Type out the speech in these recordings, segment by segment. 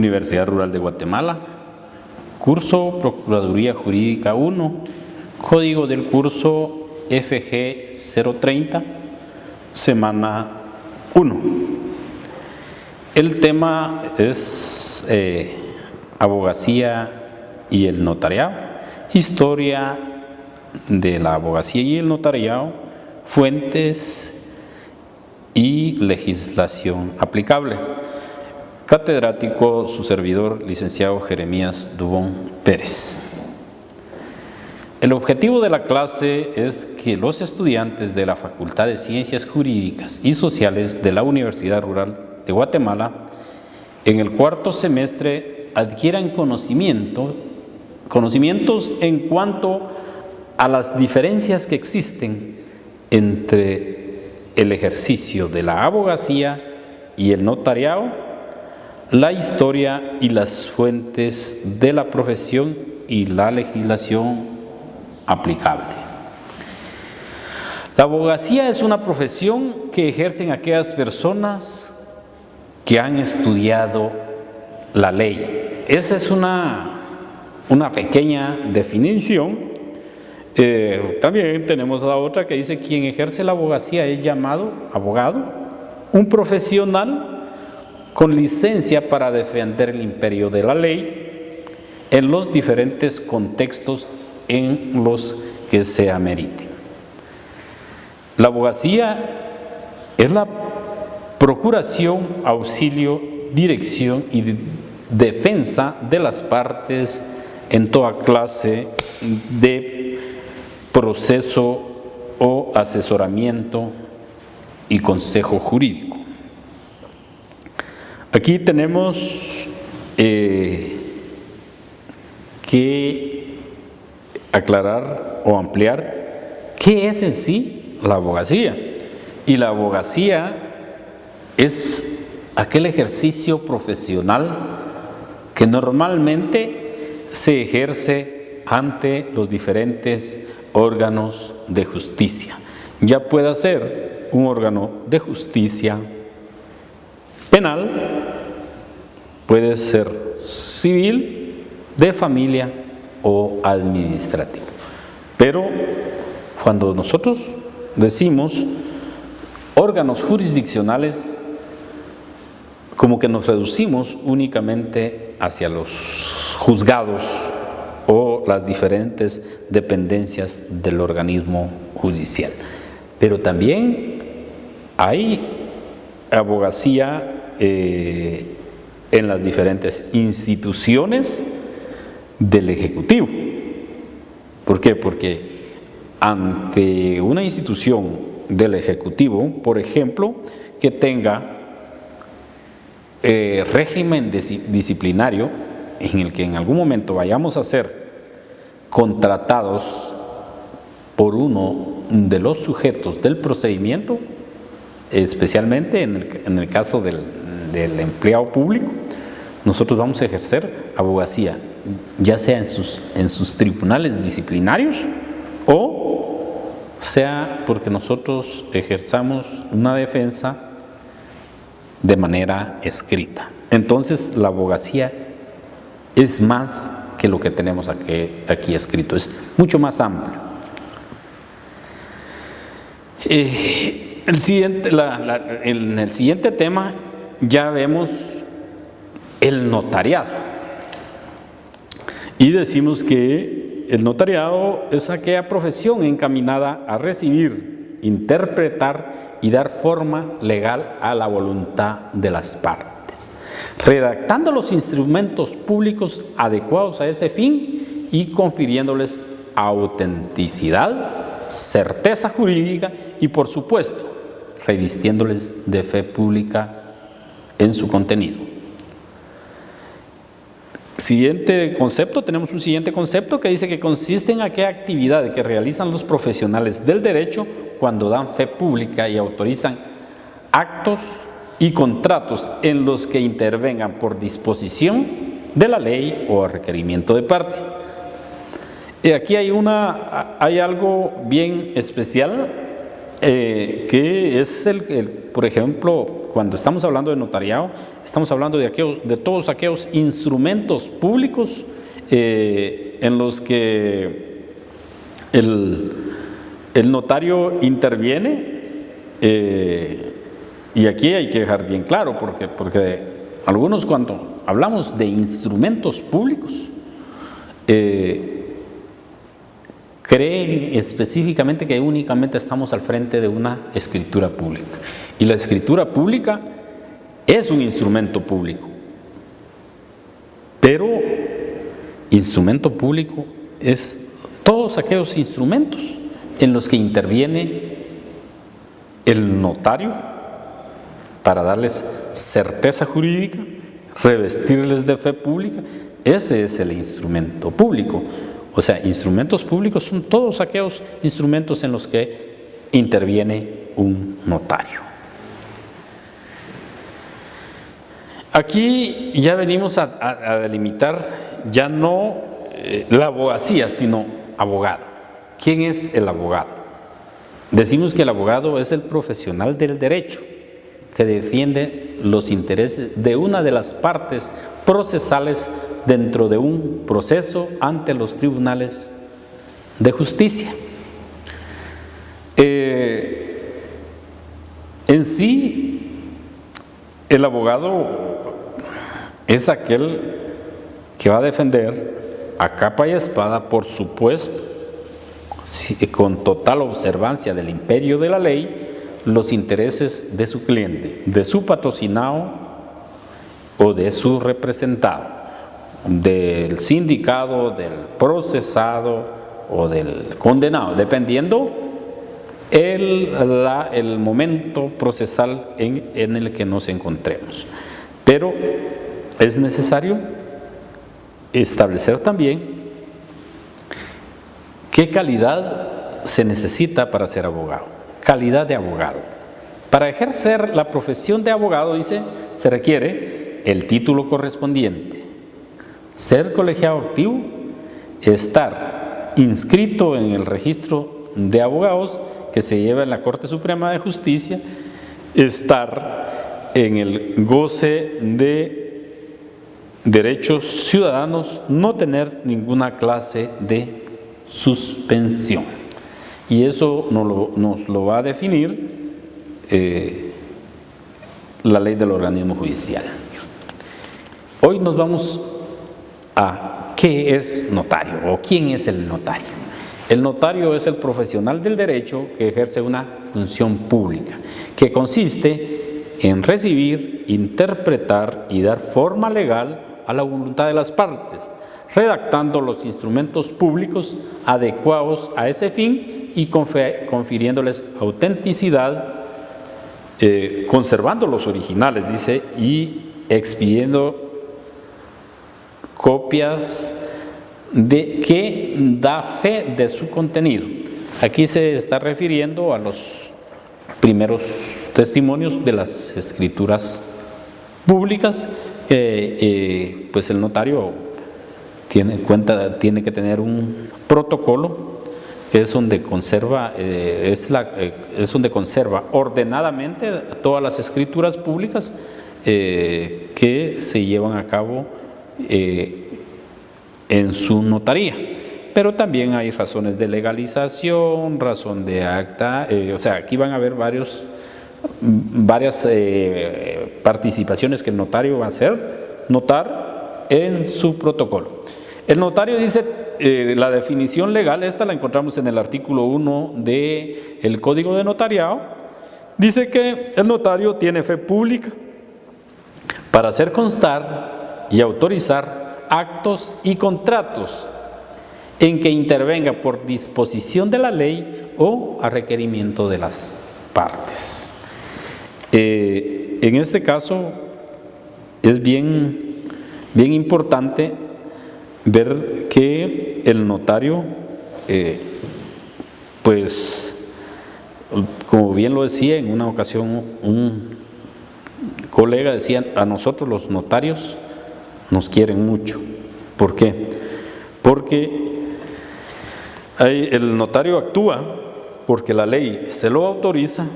Universidad Rural de Guatemala, curso Procuraduría Jurídica 1, código del curso FG 030, semana 1. El tema es abogacía y el notariado, historia de la abogacía y el notariado, fuentes y legislación aplicable. Catedrático, su servidor, licenciado Jeremías Dubón Pérez. El objetivo de la clase es que los estudiantes de la Facultad de Ciencias Jurídicas y Sociales de la Universidad Rural de Guatemala, en el cuarto semestre, adquieran conocimientos en cuanto a las diferencias que existen entre el ejercicio de la abogacía y el notariado, la historia y las fuentes de la profesión y la legislación aplicable. La abogacía es una profesión que ejercen aquellas personas que han estudiado la ley. Esa es una pequeña definición. También tenemos la otra que dice: quien ejerce la abogacía es llamado abogado, un profesional con licencia para defender el imperio de la ley en los diferentes contextos en los que se ameriten. La abogacía es la procuración, auxilio, dirección y defensa de las partes en toda clase de proceso o asesoramiento y consejo jurídico. Aquí tenemos que aclarar o ampliar qué es en sí la abogacía. Y la abogacía es aquel ejercicio profesional que normalmente se ejerce ante los diferentes órganos de justicia. Ya pueda ser un órgano de justicia penal, puede ser civil, de familia o administrativo. Pero cuando nosotros decimos órganos jurisdiccionales, como que nos reducimos únicamente hacia los juzgados o las diferentes dependencias del organismo judicial. Pero también hay abogacía en las diferentes instituciones del Ejecutivo. ¿Por qué? Porque ante una institución del Ejecutivo, por ejemplo, que tenga régimen disciplinario, en el que en algún momento vayamos a ser contratados por uno de los sujetos del procedimiento, especialmente en el caso del empleado público, nosotros vamos a ejercer abogacía, ya sea en sus tribunales disciplinarios o sea porque nosotros ejerzamos una defensa de manera escrita. Entonces la abogacía es más que lo que tenemos aquí escrito, es mucho más amplio. En el siguiente tema ya vemos el notariado. Y decimos que el notariado es aquella profesión encaminada a recibir, interpretar y dar forma legal a la voluntad de las partes, redactando los instrumentos públicos adecuados a ese fin y confiriéndoles autenticidad, certeza jurídica y, por supuesto, revistiéndoles de fe pública en su contenido. Siguiente concepto, tenemos un siguiente concepto que dice que consiste en aquella actividad que realizan los profesionales del derecho cuando dan fe pública y autorizan actos y contratos en los que intervengan por disposición de la ley o a requerimiento de parte. Y aquí hay algo bien especial que es por ejemplo, cuando estamos hablando de notariado, estamos hablando de todos aquellos instrumentos públicos en los que el notario interviene, y aquí hay que dejar bien claro, porque algunos, cuando hablamos de instrumentos públicos, creen específicamente que únicamente estamos al frente de una escritura pública. Y la escritura pública es un instrumento público. Pero instrumento público es todos aquellos instrumentos en los que interviene el notario para darles certeza jurídica, revestirles de fe pública. Ese es el instrumento público. O sea, instrumentos públicos son todos aquellos instrumentos en los que interviene un notario. Aquí ya venimos a delimitar ya no la abogacía, sino abogado. ¿Quién es el abogado? Decimos que el abogado es el profesional del derecho que defiende los intereses de una de las partes procesales dentro de un proceso ante los tribunales de justicia. En sí, el abogado es aquel que va a defender a capa y espada, por supuesto, con total observancia del imperio de la ley, los intereses de su cliente, de su patrocinado o de su representado, del sindicado, del procesado o del condenado, dependiendo el momento procesal en el que nos encontremos. Pero es necesario establecer también qué calidad se necesita para ser abogado. Calidad de abogado. Para ejercer la profesión de abogado, dice, se requiere el título correspondiente, ser colegiado activo, estar inscrito en el registro de abogados que se lleva en la Corte Suprema de Justicia, estar en el goce de derechos ciudadanos, no tener ninguna clase de suspensión. Y eso nos lo va a definir la ley del organismo judicial. Hoy nos vamos a qué es notario o quién es el notario. El notario es el profesional del derecho que ejerce una función pública, que consiste en recibir, interpretar y dar forma legal a la voluntad de las partes, redactando los instrumentos públicos adecuados a ese fin y confiriéndoles autenticidad, conservando los originales, dice, y expidiendo copias que da fe de su contenido. Aquí se está refiriendo a los primeros testimonios de las escrituras públicas, que pues el notario tiene que tener un protocolo que es donde conserva ordenadamente todas las escrituras públicas que se llevan a cabo en su notaría. Pero también hay razones de legalización, razón de acta, o sea, aquí van a haber varias participaciones que el notario va a hacer notar en su protocolo. El notario dice, la definición legal, esta la encontramos en el artículo 1 del Código de Notariado, dice que el notario tiene fe pública para hacer constar y autorizar actos y contratos en que intervenga por disposición de la ley o a requerimiento de las partes. En este caso es bien importante ver que el notario, pues, como bien lo decía en una ocasión un colega, decía, a nosotros los notarios nos quieren mucho. ¿Por qué? Porque el notario actúa porque la ley se lo autoriza,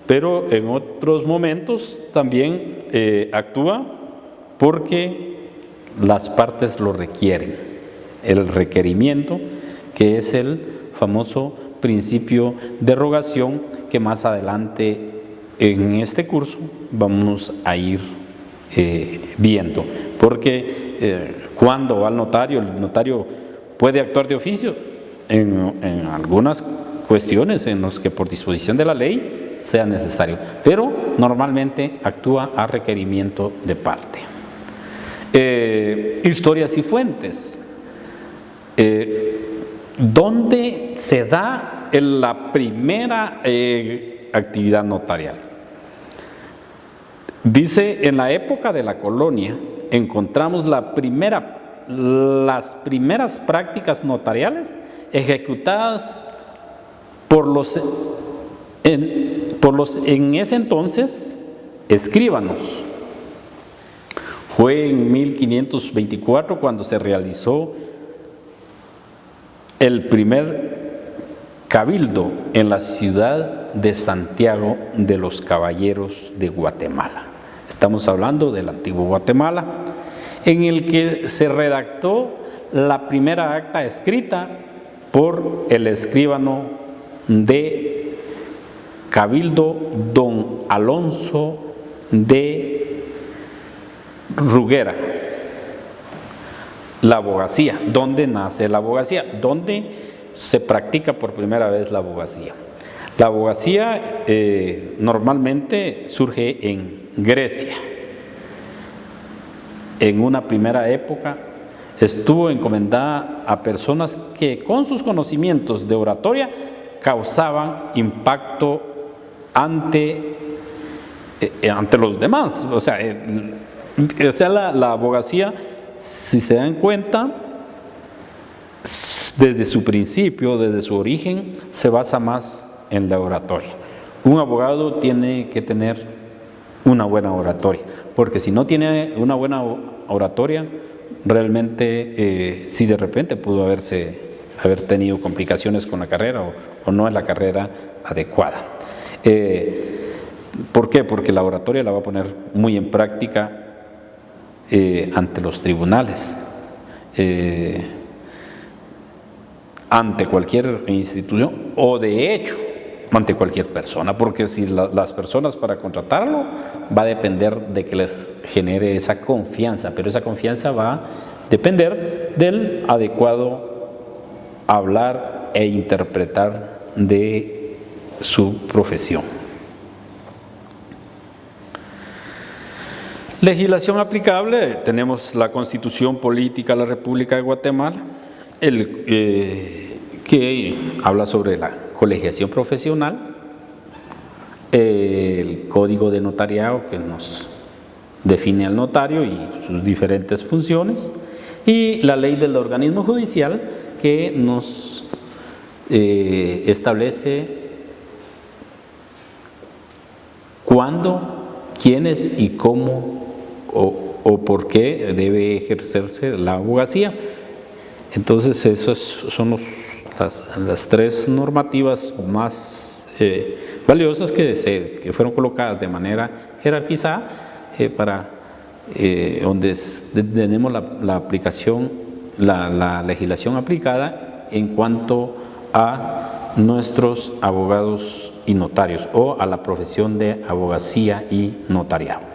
pero en otros momentos también actúa porque las partes lo requieren. El requerimiento, que es el famoso principio de rogación, que más adelante en este curso vamos a ir viendo. Porque cuando va al notario, el notario puede actuar de oficio en algunas cuestiones en las que por disposición de la ley sea necesario, pero normalmente actúa a requerimiento de parte. Historias y fuentes. ¿Dónde se da la primera actividad notarial? Dice, en la época de la colonia encontramos las primeras prácticas notariales ejecutadas por los en ese entonces escribanos. Fue en 1524 cuando se realizó el primer cabildo en la ciudad de Santiago de los Caballeros de Guatemala. Estamos hablando del antiguo Guatemala, en el que se redactó la primera acta escrita por el escribano de Cabildo, don Alonso de Ruguera. La abogacía, ¿dónde nace la abogacía? ¿Dónde se practica por primera vez la abogacía? La abogacía normalmente surge en Grecia. En una primera época estuvo encomendada a personas que con sus conocimientos de oratoria causaban impacto ante los demás. O sea, la abogacía, si se dan cuenta, desde su principio, desde su origen, se basa más en la oratoria. Un abogado tiene que tener una buena oratoria, porque si no tiene una buena oratoria, realmente si de repente pudo haber tenido complicaciones con la carrera o no es la carrera adecuada. ¿Por qué? Porque la oratoria la va a poner muy en práctica ante los tribunales, ante cualquier institución o de hecho ante cualquier persona, porque si las personas para contratarlo va a depender de que les genere esa confianza, pero esa confianza va a depender del adecuado hablar e interpretar de su profesión. Legislación aplicable, tenemos la Constitución Política de la República de Guatemala, que habla sobre la colegiación profesional, el Código de Notariado que nos define al notario y sus diferentes funciones, y la ley del organismo judicial que nos establece cuándo, quiénes y cómo o por qué debe ejercerse la abogacía. Entonces esas son las tres normativas más valiosas que fueron colocadas de manera jerarquizada para donde tenemos la aplicación, la legislación aplicada en cuanto a nuestros abogados y notarios o a la profesión de abogacía y notariado.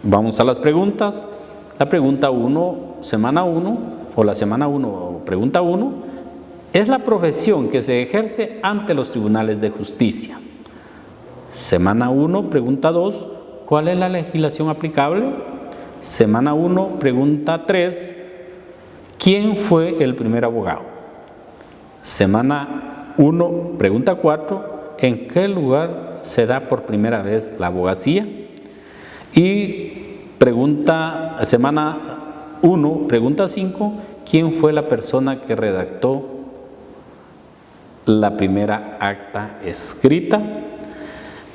Vamos a las preguntas. La pregunta 1, semana 1, o la semana 1, pregunta 1, es la profesión que se ejerce ante los tribunales de justicia. Semana 1, pregunta 2, ¿cuál es la legislación aplicable? Semana 1, pregunta 3, ¿quién fue el primer abogado? Semana 1, pregunta 4, ¿en qué lugar se da por primera vez la abogacía? Y semana 1, pregunta 5, ¿quién fue la persona que redactó la primera acta escrita?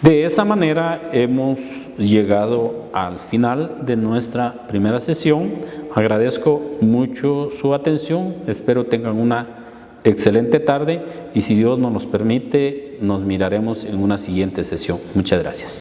De esa manera hemos llegado al final de nuestra primera sesión. Agradezco mucho su atención, espero tengan una excelente tarde y si Dios nos los permite, nos miraremos en una siguiente sesión. Muchas gracias.